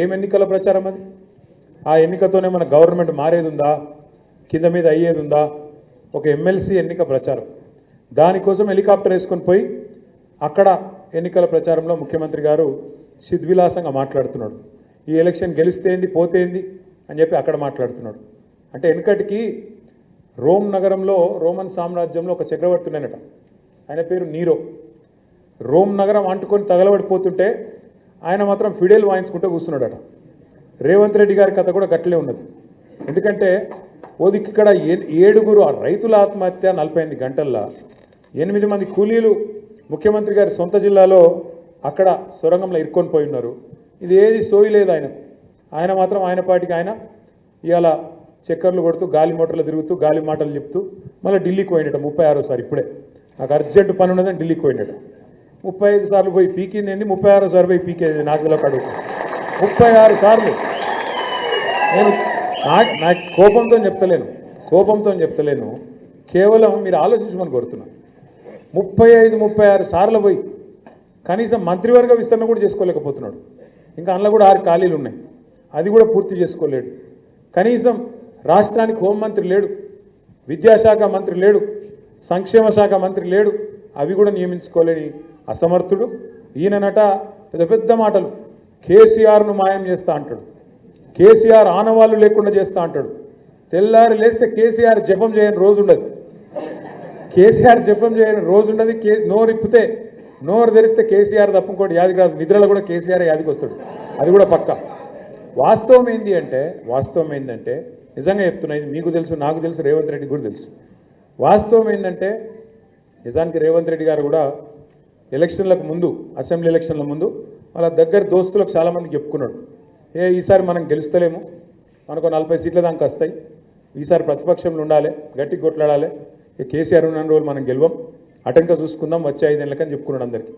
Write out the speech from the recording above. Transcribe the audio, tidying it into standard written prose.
ఏం ఎన్నికల ప్రచారం అది? ఆ ఎన్నికతోనే మన గవర్నమెంట్ మారేది ఉందా, కింద మీద అయ్యేది ఉందా? ఒక ఎమ్మెల్సీ ఎన్నిక ప్రచారం, దానికోసం హెలికాప్టర్ వేసుకొని పోయి అక్కడ ఎన్నికల ప్రచారంలో ముఖ్యమంత్రి గారు సిద్విలాసంగా మాట్లాడుతున్నాడు. ఈ ఎలక్షన్ గెలిస్తేంది పోతేంది అని చెప్పి అక్కడ మాట్లాడుతున్నాడు. అంటే వెనుకటికి రోమ్ నగరంలో, రోమన్ సామ్రాజ్యంలో ఒక చక్రవర్తి ఉన్నానట, ఆయన పేరు నీరో. రోమ్ నగరం అంటుకొని తగలబడిపోతుంటే ఆయన మాత్రం ఫిడేల్ వాయించుకుంటూ కూర్చున్నాడట. రేవంత్ రెడ్డి గారి కథ కూడా గట్లే ఉన్నది. ఎందుకంటే ఓదికి ఇక్కడ 7 రైతుల ఆత్మహత్య 48 గంటల్లో, 8 మంది కూలీలు ముఖ్యమంత్రి గారి సొంత జిల్లాలో అక్కడ సొరంగంలో ఇరుక్కొని పోయి ఉన్నారు. ఇది ఏది సోయి లేదు ఆయనకు. ఆయన మాత్రం ఆయన పాటికి ఆయన ఇవాళ చక్కర్లు కొడుతూ గాలి మోటార్లు తిరుగుతూ గాలి మాటలు చెప్తూ మళ్ళీ ఢిల్లీకి పోయినట 36సారి. ఇప్పుడే నాకు అర్జెంటు పని ఉన్నదని ఢిల్లీకి పోయినట. 35 సార్లు పోయి పీకింది ఏంది, 36 సార్లు పోయి పీకేది నాకు ఇలా అడుగు. 36 సార్లు. నేను నాకు కోపంతో చెప్తలేను, కేవలం మీరు ఆలోచించమని కోరుతున్నాను. 35-36 సార్లు పోయి కనీసం మంత్రివర్గ విస్తరణ కూడా చేసుకోలేకపోతున్నాడు. ఇంకా అందులో కూడా 6 ఖాళీలు ఉన్నాయి, అది కూడా పూర్తి చేసుకోలేడు. కనీసం రాష్ట్రానికి హోంమంత్రి లేడు, విద్యాశాఖ మంత్రి లేడు, సంక్షేమ శాఖ మంత్రి లేడు, అవి కూడా నియమించుకోలేని అసమర్థుడు. ఈయననట పెద్ద పెద్ద మాటలు, కేసీఆర్ను మాయం చేస్తా అంటాడు, కేసీఆర్ ఆనవాళ్ళు లేకుండా చేస్తా అంటాడు. తెల్లారి లేస్తే కేసీఆర్ జపం చేయని రోజు ఉండదు, కేసీఆర్ జపం చేయని రోజు ఉండదు. నోరిప్పితే నోరు తెరిస్తే కేసీఆర్ తప్ప ఇంకోటి యాదికి రాదు. నిద్రలో కూడా కేసీఆర్ యాదికి వస్తాడు, అది కూడా పక్క. వాస్తవం ఏంటంటే నిజంగా చెప్తున్నా, ఇది మీకు తెలుసు, నాకు తెలుసు, రేవంత్ రెడ్డి కూడా తెలుసు. వాస్తవం ఏంటంటే నిజానికి రేవంత్ రెడ్డి గారు కూడా ఎలక్షన్లకు ముందు, అసెంబ్లీ ఎలక్షన్ల ముందు వాళ్ళ దగ్గర దోస్తులకు చాలామందికి చెప్పుకున్నాడు, ఈసారి మనం గెలుస్తలేము, మనకు 40 సీట్ల దాకా వస్తాయి, ఈసారి ప్రతిపక్షంలో ఉండాలి, గట్టిగా కొట్లాడాలి, కేసీఆర్ ఉన్న రోజులు మనం గెలవం, అటంక చూసుకుందాం వచ్చే 5 ఏళ్ళకని చెప్పుకున్నాడు అందరికీ.